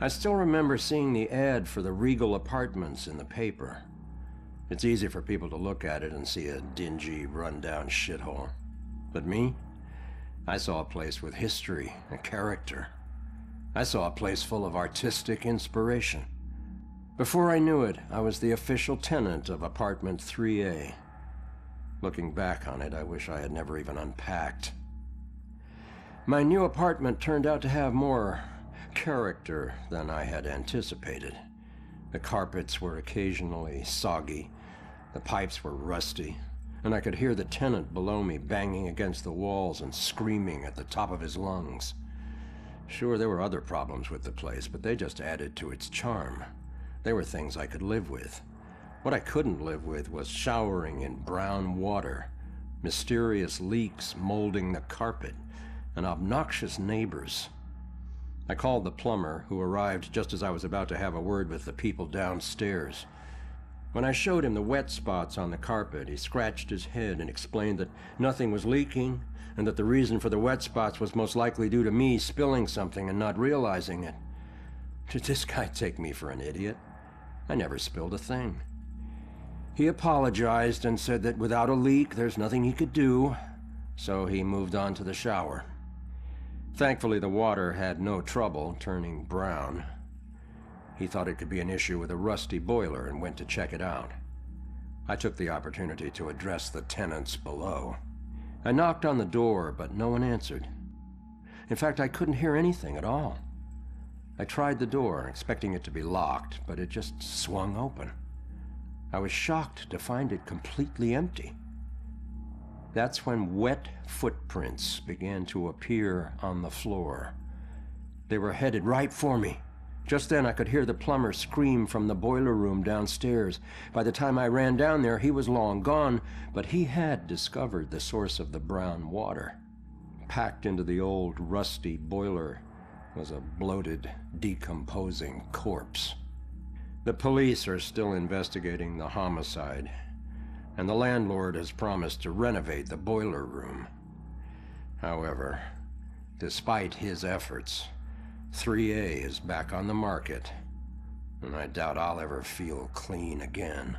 I still remember seeing the ad for the Regal Apartments in the paper. It's easy for people to look at it and see a dingy, run-down shithole. But me? I saw a place with history and character. I saw a place full of artistic inspiration. Before I knew it, I was the official tenant of apartment 3A. Looking back on it, I wish I had never even unpacked. My new apartment turned out to have more character than I had anticipated. The carpets were occasionally soggy, the pipes were rusty, and I could hear the tenant below me banging against the walls and screaming at the top of his lungs. Sure, there were other problems with the place, but they just added to its charm. They were things I could live with. What I couldn't live with was showering in brown water, mysterious leaks molding the carpet, and obnoxious neighbors. I called the plumber, who arrived just as I was about to have a word with the people downstairs. When I showed him the wet spots on the carpet, he scratched his head and explained that nothing was leaking, and that the reason for the wet spots was most likely due to me spilling something and not realizing it. Did this guy take me for an idiot? I never spilled a thing. He apologized and said that without a leak, there's nothing he could do, so he moved on to the shower. Thankfully, the water had no trouble turning brown. He thought it could be an issue with a rusty boiler and went to check it out. I took the opportunity to address the tenants below. I knocked on the door, but no one answered. In fact, I couldn't hear anything at all. I tried the door, expecting it to be locked, but it just swung open. I was shocked to find it completely empty. That's when wet footprints began to appear on the floor. They were headed right for me. Just then I could hear the plumber scream from the boiler room downstairs. By the time I ran down there, he was long gone, but he had discovered the source of the brown water. Packed into the old rusty boiler was a bloated, decomposing corpse. The police are still investigating the homicide, and the landlord has promised to renovate the boiler room. However, despite his efforts, 3A is back on the market, and I doubt I'll ever feel clean again.